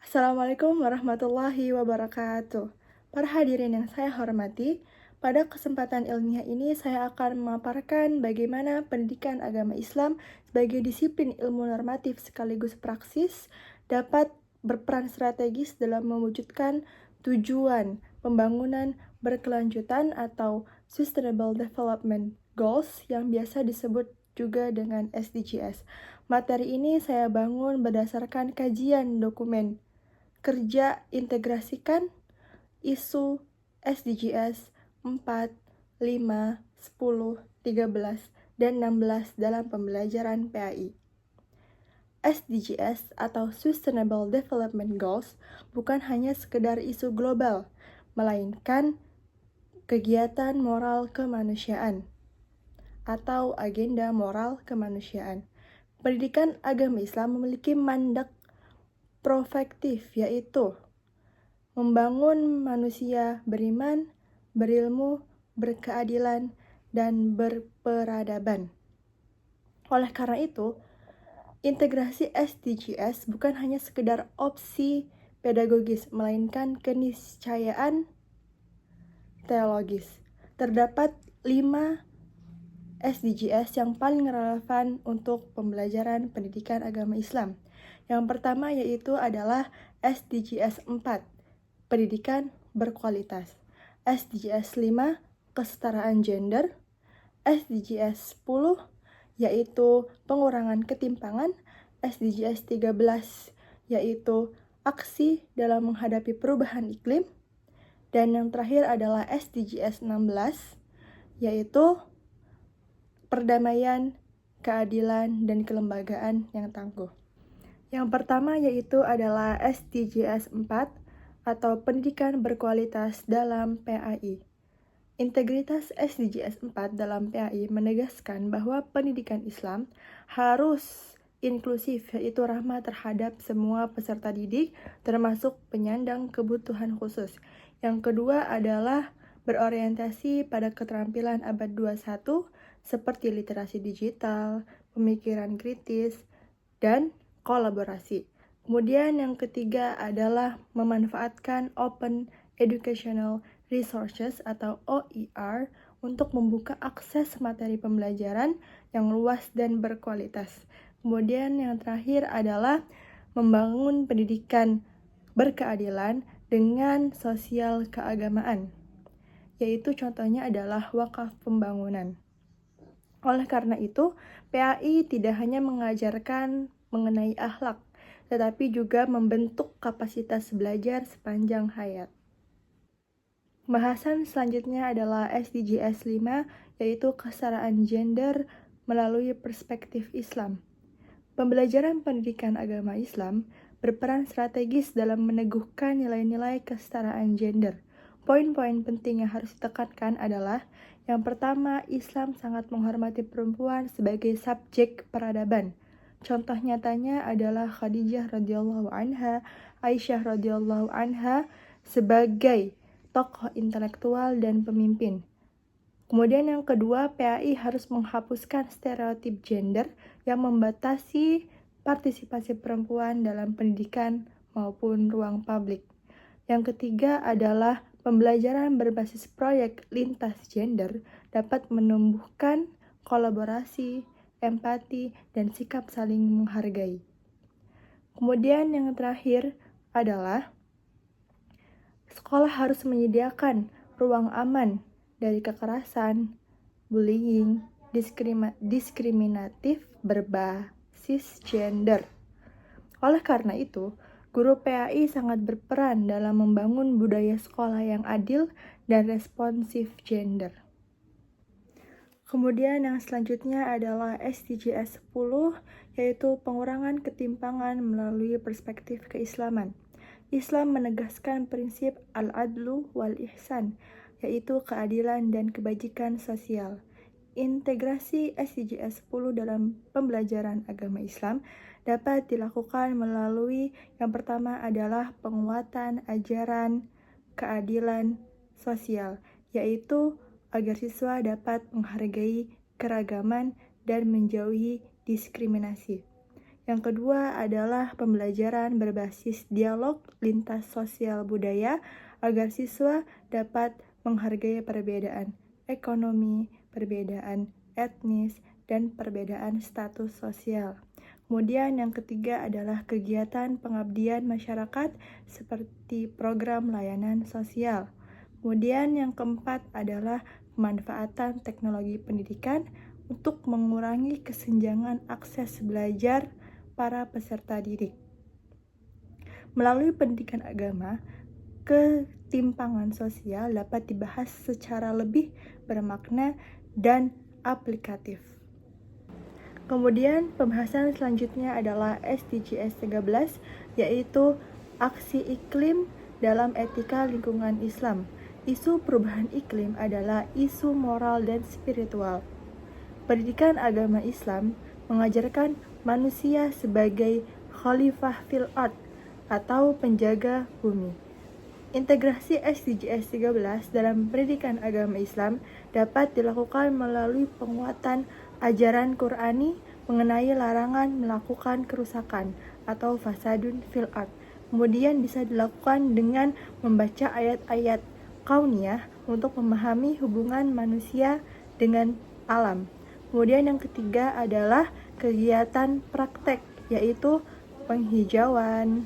Assalamualaikum warahmatullahi wabarakatuh. Para hadirin yang saya hormati, pada kesempatan ilmiah ini saya akan memaparkan bagaimana pendidikan agama Islam sebagai disiplin ilmu normatif sekaligus praksis dapat berperan strategis dalam mewujudkan tujuan pembangunan berkelanjutan atau Sustainable Development Goals yang biasa disebut juga dengan SDGs. Materi ini saya bangun berdasarkan kajian dokumen kerja integrasikan isu SDGs 4, 5, 10, 13, dan 16 dalam pembelajaran PAI. SDGs atau Sustainable Development Goals bukan hanya sekedar isu global, melainkan kegiatan moral kemanusiaan atau agenda moral kemanusiaan. Pendidikan agama Islam memiliki mandat profektif, yaitu membangun manusia beriman, berilmu, berkeadilan, dan berperadaban. Oleh karena itu, integrasi SDGs bukan hanya sekedar opsi pedagogis, melainkan keniscayaan teologis. Terdapat 5 SDGs yang paling relevan untuk pembelajaran pendidikan agama Islam. Yang pertama yaitu adalah SDGs 4, pendidikan berkualitas. SDGs 5, kesetaraan gender. SDGs 10, yaitu pengurangan ketimpangan. SDGs 13, yaitu aksi dalam menghadapi perubahan iklim. Dan yang terakhir adalah SDGs 16, yaitu perdamaian, keadilan, dan kelembagaan yang tangguh. Yang pertama yaitu adalah SDGs 4 atau pendidikan berkualitas dalam PAI. Integritas SDGs 4 dalam PAI menegaskan bahwa pendidikan Islam harus inklusif, yaitu ramah terhadap semua peserta didik, termasuk penyandang kebutuhan khusus. Yang kedua adalah berorientasi pada keterampilan abad 21 seperti literasi digital, pemikiran kritis, dan kolaborasi. Kemudian yang ketiga adalah memanfaatkan Open Educational Resources atau OER untuk membuka akses materi pembelajaran yang luas dan berkualitas. Kemudian yang terakhir adalah membangun pendidikan berkeadilan dengan sosial keagamaan, yaitu contohnya adalah wakaf pembangunan. Oleh karena itu, PAI tidak hanya mengajarkan mengenai akhlak, tetapi juga membentuk kapasitas belajar sepanjang hayat. Bahasan selanjutnya adalah SDGs 5, yaitu kesetaraan gender melalui perspektif Islam. Pembelajaran pendidikan agama Islam berperan strategis dalam meneguhkan nilai-nilai kesetaraan gender. Poin-poin penting yang harus ditekankan adalah yang pertama, Islam sangat menghormati perempuan sebagai subjek peradaban. Contoh nyatanya adalah Khadijah radhiyallahu anha, Aisyah radhiyallahu anha sebagai tokoh intelektual dan pemimpin. Kemudian yang kedua, PAI harus menghapuskan stereotip gender yang membatasi partisipasi perempuan dalam pendidikan maupun ruang publik. Yang ketiga adalah pembelajaran berbasis proyek lintas gender dapat menumbuhkan kolaborasi, empati, dan sikap saling menghargai. Kemudian yang terakhir adalah sekolah harus menyediakan ruang aman dari kekerasan, bullying, diskriminatif berbasis gender. Oleh karena itu, guru PAI sangat berperan dalam membangun budaya sekolah yang adil dan responsif gender. Kemudian yang selanjutnya adalah SDGs 10, yaitu pengurangan ketimpangan melalui perspektif keislaman. Islam menegaskan prinsip al-adlu wal-ihsan, yaitu keadilan dan kebajikan sosial. Integrasi SDGs 10 dalam pembelajaran agama Islam dapat dilakukan melalui yang pertama adalah penguatan ajaran keadilan sosial, yaitu agar siswa dapat menghargai keragaman dan menjauhi diskriminasi. Yang kedua adalah pembelajaran berbasis dialog lintas sosial budaya agar siswa dapat menghargai perbedaan ekonomi, perbedaan etnis, dan perbedaan status sosial. Kemudian yang ketiga adalah kegiatan pengabdian masyarakat seperti program layanan sosial. Kemudian yang keempat adalah pemanfaatan teknologi pendidikan untuk mengurangi kesenjangan akses belajar para peserta didik. Melalui pendidikan agama, ketimpangan sosial dapat dibahas secara lebih bermakna dan aplikatif. Kemudian pembahasan selanjutnya adalah SDGs 13, yaitu aksi iklim dalam etika lingkungan Islam. Isu perubahan iklim adalah isu moral dan spiritual. Pendidikan agama Islam mengajarkan manusia sebagai khalifah fil ard atau penjaga bumi. Integrasi SDGs 13 dalam pendidikan agama Islam dapat dilakukan melalui penguatan ajaran Qur'ani mengenai larangan melakukan kerusakan atau fasadun fil ard. Kemudian bisa dilakukan dengan membaca ayat-ayat kauniyah untuk memahami hubungan manusia dengan alam. Kemudian yang ketiga adalah kegiatan praktek, yaitu penghijauan,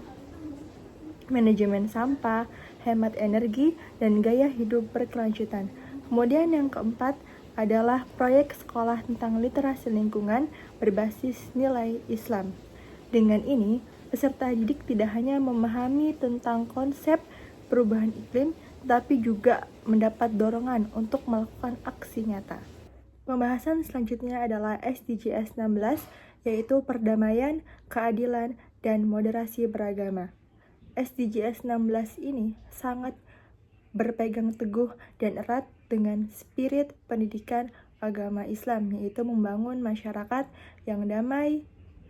manajemen sampah, hemat energi, dan gaya hidup berkelanjutan. Kemudian yang keempat adalah proyek sekolah tentang literasi lingkungan berbasis nilai Islam. Dengan ini, peserta didik tidak hanya memahami tentang konsep perubahan iklim, tetapi juga mendapat dorongan untuk melakukan aksi nyata. Pembahasan selanjutnya adalah SDGs 16, yaitu perdamaian, keadilan, dan moderasi beragama. SDGs 16 ini sangat berpegang teguh dan erat dengan spirit pendidikan agama Islam, yaitu membangun masyarakat yang damai,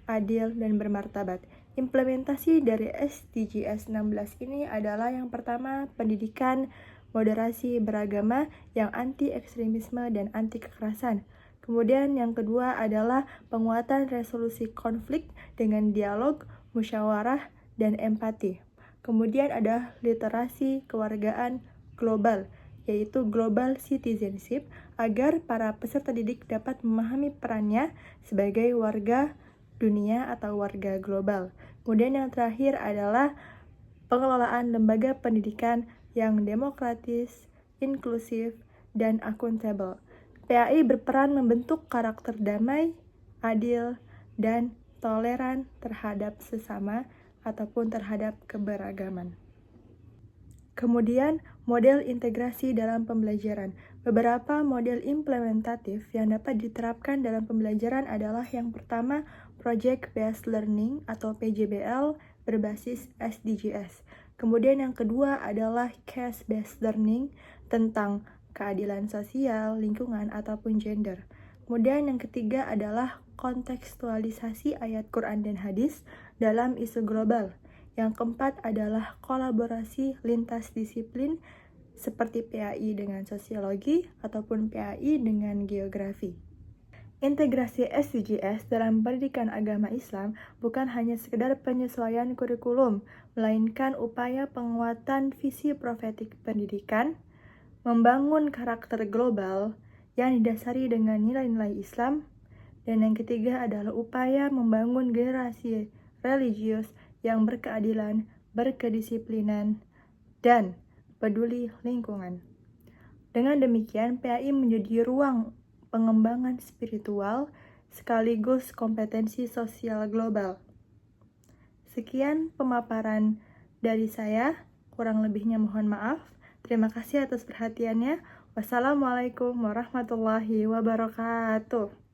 adil, dan bermartabat. Implementasi dari SDGs 16 ini adalah yang pertama, pendidikan moderasi beragama yang anti ekstremisme dan anti kekerasan. Kemudian yang kedua adalah penguatan resolusi konflik dengan dialog, musyawarah, dan empati. Kemudian ada literasi kewargaan global, yaitu global citizenship, agar para peserta didik dapat memahami perannya sebagai warga dunia atau warga global. Kemudian yang terakhir adalah pengelolaan lembaga pendidikan yang demokratis, inklusif, dan akuntabel. PAI berperan membentuk karakter damai, adil, dan toleran terhadap sesama ataupun terhadap keberagaman. Kemudian, model integrasi dalam pembelajaran. Beberapa model implementatif yang dapat diterapkan dalam pembelajaran adalah yang pertama, Project Based Learning atau PJBL berbasis SDGs. Kemudian yang kedua adalah Case Based Learning tentang keadilan sosial, lingkungan, ataupun gender. Kemudian yang ketiga adalah kontekstualisasi ayat Quran dan hadis dalam isu global. Yang keempat adalah kolaborasi lintas disiplin seperti PAI dengan sosiologi ataupun PAI dengan geografi. Integrasi SDGs dalam pendidikan agama Islam bukan hanya sekedar penyesuaian kurikulum, melainkan upaya penguatan visi profetik pendidikan, membangun karakter global yang didasari dengan nilai-nilai Islam, dan yang ketiga adalah upaya membangun generasi religius yang berkeadilan, berkedisiplinan, dan peduli lingkungan. Dengan demikian, PAI menjadi ruang pengembangan spiritual sekaligus kompetensi sosial global. Sekian pemaparan dari saya, kurang lebihnya mohon maaf. Terima kasih atas perhatiannya. Wassalamualaikum warahmatullahi wabarakatuh.